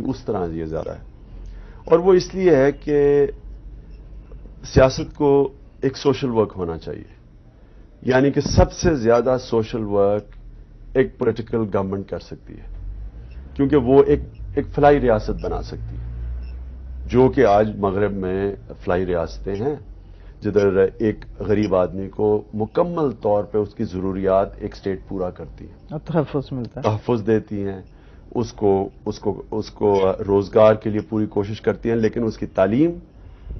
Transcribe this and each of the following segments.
اس طرح یہ زیادہ ہے، اور وہ اس لیے ہے کہ سیاست کو ایک سوشل ورک ہونا چاہیے، یعنی کہ سب سے زیادہ سوشل ورک ایک پولیٹیکل گورنمنٹ کر سکتی ہے، کیونکہ وہ ایک فلاحی ریاست بنا سکتی ہے، جو کہ آج مغرب میں فلاحی ریاستیں ہیں، جدھر ایک غریب آدمی کو مکمل طور پہ اس کی ضروریات ایک اسٹیٹ پورا کرتی ہے اور تحفظ ملتا ہے، تحفظ دیتی ہیں، اس کو روزگار کے لیے پوری کوشش کرتی ہیں، لیکن اس کی تعلیم،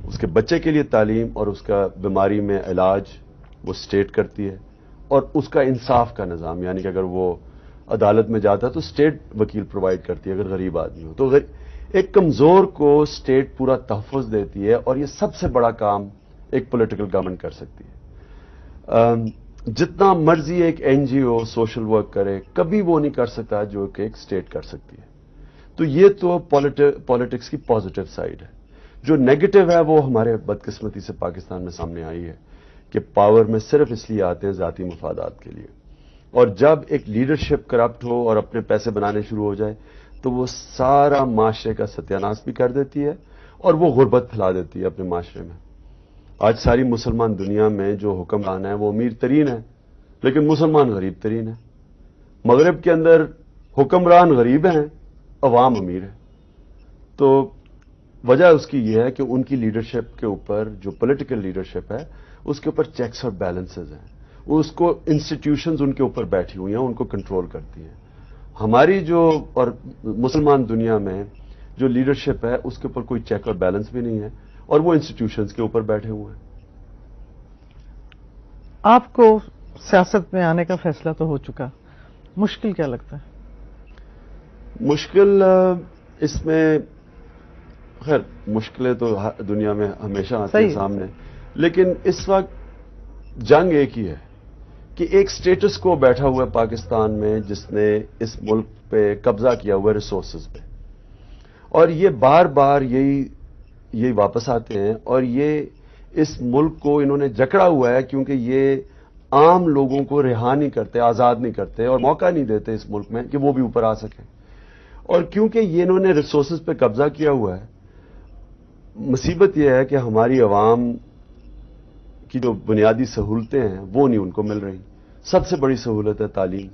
اس کے بچے کے لیے تعلیم اور اس کا بیماری میں علاج وہ اسٹیٹ کرتی ہے، اور اس کا انصاف کا نظام، یعنی کہ اگر وہ عدالت میں جاتا ہے تو اسٹیٹ وکیل پرووائڈ کرتی ہے اگر غریب آدمی ہو تو ایک کمزور کو اسٹیٹ پورا تحفظ دیتی ہے، اور یہ سب سے بڑا کام ایک پولیٹیکل گورنمنٹ کر سکتی ہے۔ جتنا مرضی ایک این جی او سوشل ورک کرے، کبھی وہ نہیں کر سکتا جو کہ ایک اسٹیٹ کر سکتی ہے۔ تو یہ تو پالیٹکس کی پازیٹو سائیڈ ہے۔ جو نیگیٹو ہے وہ ہمارے بدقسمتی سے پاکستان میں سامنے آئی ہے کہ پاور میں صرف اس لیے آتے ہیں ذاتی مفادات کے لیے، اور جب ایک لیڈرشپ کرپٹ ہو اور اپنے پیسے بنانے شروع ہو جائے تو وہ سارا معاشرے کا ستیاناش بھی کر دیتی ہے اور وہ غربت پھیلا دیتی ہے اپنے معاشرے میں۔ آج ساری مسلمان دنیا میں جو حکمران ہے وہ امیر ترین ہے، لیکن مسلمان غریب ترین ہے۔ مغرب کے اندر حکمران غریب ہیں، عوام امیر ہے۔ تو وجہ اس کی یہ ہے کہ ان کی لیڈرشپ کے اوپر، جو پولیٹیکل لیڈرشپ ہے اس کے اوپر چیکس اور بیلنسز ہیں، اس کو انسٹیٹیوشنز ان کے اوپر بیٹھی ہوئی ہیں، ان کو کنٹرول کرتی ہیں۔ ہماری جو اور مسلمان دنیا میں جو لیڈرشپ ہے اس کے اوپر کوئی چیک اور بیلنس بھی نہیں ہے، اور وہ انسٹیٹیوشنز کے اوپر بیٹھے ہوئے ہیں۔ آپ کو سیاست میں آنے کا فیصلہ تو ہو چکا، مشکل کیا لگتا ہے؟ مشکل اس میں، خیر مشکلیں تو دنیا میں ہمیشہ آتی ہیں سامنے، لیکن اس وقت جنگ ایک ہی ہے کہ ایک سٹیٹس کو بیٹھا ہوا ہے پاکستان میں جس نے اس ملک پہ قبضہ کیا ہوا ہے ریسورسز پہ، اور یہ بار بار یہی واپس آتے ہیں، اور یہ اس ملک کو انہوں نے جکڑا ہوا ہے کیونکہ یہ عام لوگوں کو رہا نہیں کرتے، آزاد نہیں کرتے اور موقع نہیں دیتے اس ملک میں کہ وہ بھی اوپر آ سکیں، اور کیونکہ یہ انہوں نے ریسورسز پہ قبضہ کیا ہوا ہے، مصیبت یہ ہے کہ ہماری عوام کی جو بنیادی سہولتیں ہیں وہ نہیں ان کو مل رہی۔ سب سے بڑی سہولت ہے تعلیم،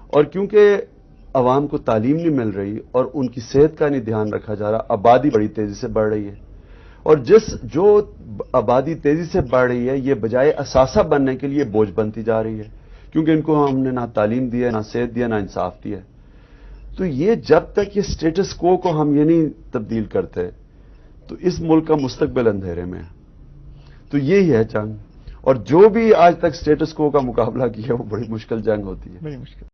اور کیونکہ عوام کو تعلیم نہیں مل رہی اور ان کی صحت کا نہیں دھیان رکھا جا رہا، آبادی بڑی تیزی سے بڑھ رہی ہے، اور جو آبادی تیزی سے بڑھ رہی ہے یہ بجائے اثاثہ بننے کے لیے بوجھ بنتی جا رہی ہے، کیونکہ ان کو ہم نے نہ تعلیم دی ہے، نہ صحت دیا، نہ انصاف دیا۔ تو یہ جب تک یہ سٹیٹس کو ہم یہ نہیں تبدیل کرتے تو اس ملک کا مستقبل اندھیرے میں ہے۔ تو یہی ہے جنگ، اور جو بھی آج تک سٹیٹس کو کا مقابلہ کیا وہ بڑی مشکل جنگ ہوتی ہے۔ بڑی مشکل۔